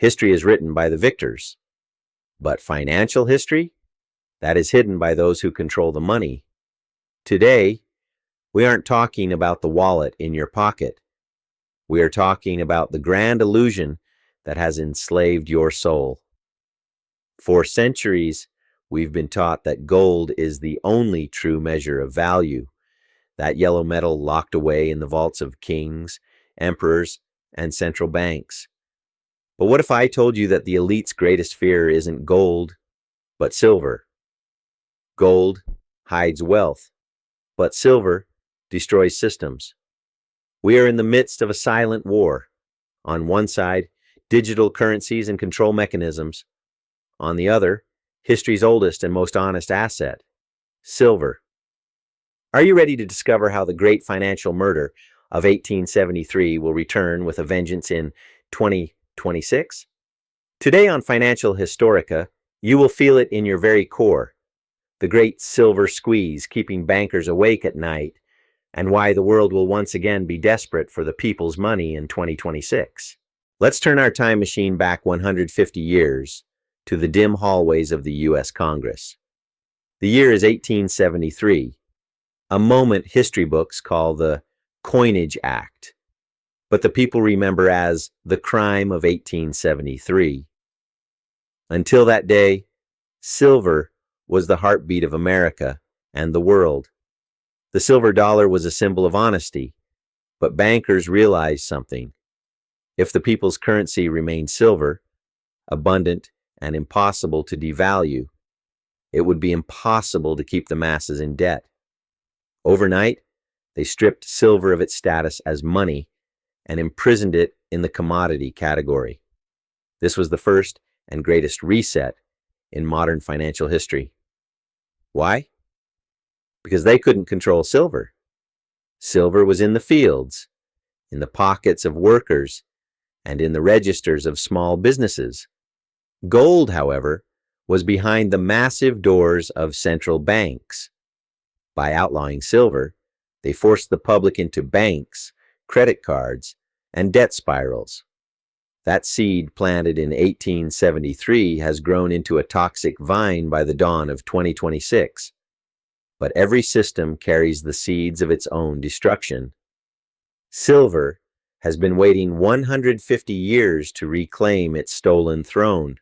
History is written by the victors. But financial history? That is hidden by those who control the money. Today, we aren't talking about the wallet in your pocket. We are talking about the grand illusion that has enslaved your soul. For centuries, we've been taught that gold is the only true measure of value, that yellow metal locked away in the vaults of kings, emperors, and central banks. But what if I told you that the elite's greatest fear isn't gold, but silver? Gold hides wealth, but silver destroys systems. We are in the midst of a silent war. On one side, digital currencies and control mechanisms. On the other, history's oldest and most honest asset, silver. Are you ready to discover how the great financial murder of 1873 will return with a vengeance in 2026? Today on Financial Historica, you will feel it in your very core. The great silver squeeze keeping bankers awake at night, and why the world will once again be desperate for the people's money in 2026. Let's turn our time machine back 150 years to the dim hallways of the U.S. Congress. The year is 1873, a moment history books call the Coinage Act, but the people remember as the crime of 1873. Until that day, silver was the heartbeat of America and the world. The silver dollar was a symbol of honesty, but bankers realized something. If the people's currency remained silver, abundant and impossible to devalue, it would be impossible to keep the masses in debt. Overnight, they stripped silver of its status as money and imprisoned it in the commodity category. This was the first and greatest reset in modern financial history. Why? Because they couldn't control silver. Silver was in the fields, in the pockets of workers, and in the registers of small businesses. Gold, however, was behind the massive doors of central banks. By outlawing silver, they forced the public into banks, credit cards, and debt spirals. That seed planted in 1873 has grown into a toxic vine by the dawn of 2026. But every system carries the seeds of its own destruction. Silver has been waiting 150 years to reclaim its stolen throne.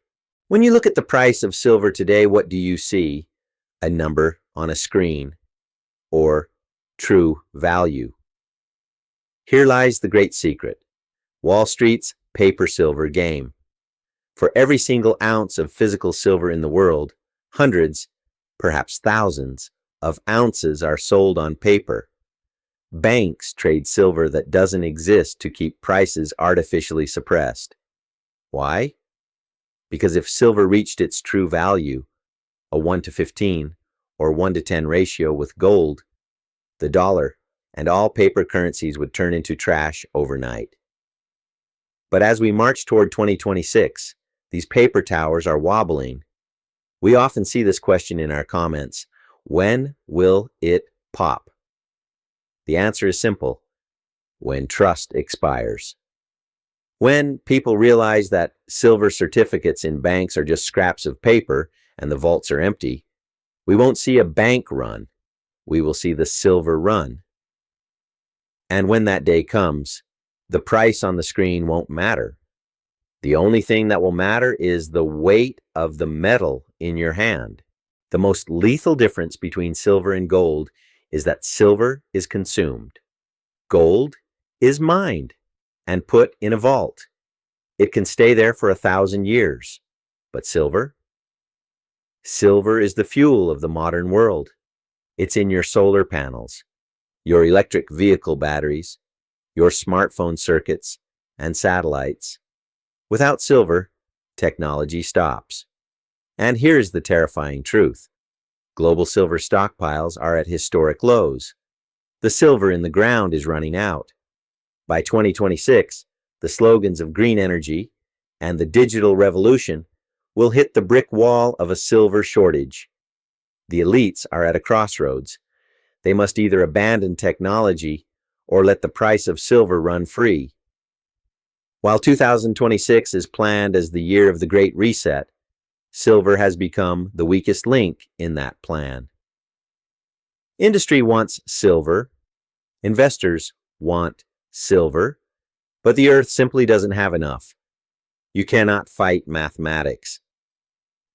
When you look at the price of silver today, what do you see? A number on a screen, or true value. Here lies the great secret: Wall Street's paper-silver game. For every single ounce of physical silver in the world, hundreds, perhaps thousands, of ounces are sold on paper. Banks trade silver that doesn't exist to keep prices artificially suppressed. Why? Because if silver reached its true value, a 1:15 or 1:10 ratio with gold, the dollar and all paper currencies would turn into trash overnight. But as we march toward 2026, these paper towers are wobbling. We often see this question in our comments: when will it pop? The answer is simple: when trust expires. When people realize that silver certificates in banks are just scraps of paper and the vaults are empty, we won't see a bank run. We will see the silver run. And when that day comes, the price on the screen won't matter. The only thing that will matter is the weight of the metal in your hand. The most lethal difference between silver and gold is that silver is consumed. Gold is mined and put in a vault. It can stay there for 1,000 years. But silver? Silver is the fuel of the modern world. It's in your solar panels, your electric vehicle batteries, your smartphone circuits, and satellites. Without silver, technology stops. And here's the terrifying truth: global silver stockpiles are at historic lows. The silver in the ground is running out. By 2026, the slogans of green energy and the digital revolution will hit the brick wall of a silver shortage. The elites are at a crossroads. They must either abandon technology or let the price of silver run free. While 2026 is planned as the year of the Great Reset, silver has become the weakest link in that plan. Industry wants silver, investors want silver, but the earth simply doesn't have enough. You cannot fight mathematics.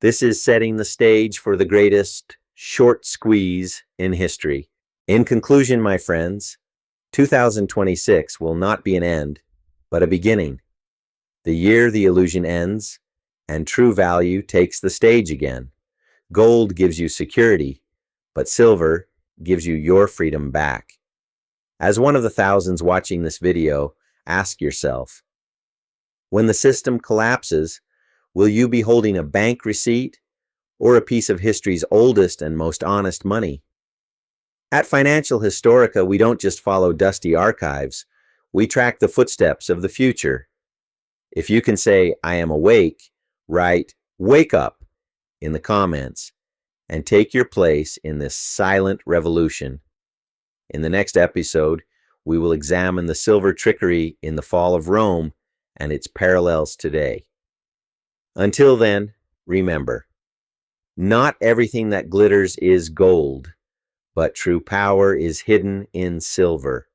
This is setting the stage for the greatest short squeeze in history. In conclusion, my friends, 2026 will not be an end, but a beginning. The year the illusion ends, and true value takes the stage again. Gold gives you security, but silver gives you your freedom back. As one of the thousands watching this video, ask yourself, when the system collapses, will you be holding a bank receipt or a piece of history's oldest and most honest money? At Financial Historica, we don't just follow dusty archives, we track the footsteps of the future. If you can say, I am awake, write, wake up in the comments and take your place in this silent revolution. In the next episode, we will examine the silver trickery in the fall of Rome and its parallels today. Until then, remember, not everything that glitters is gold, but true power is hidden in silver.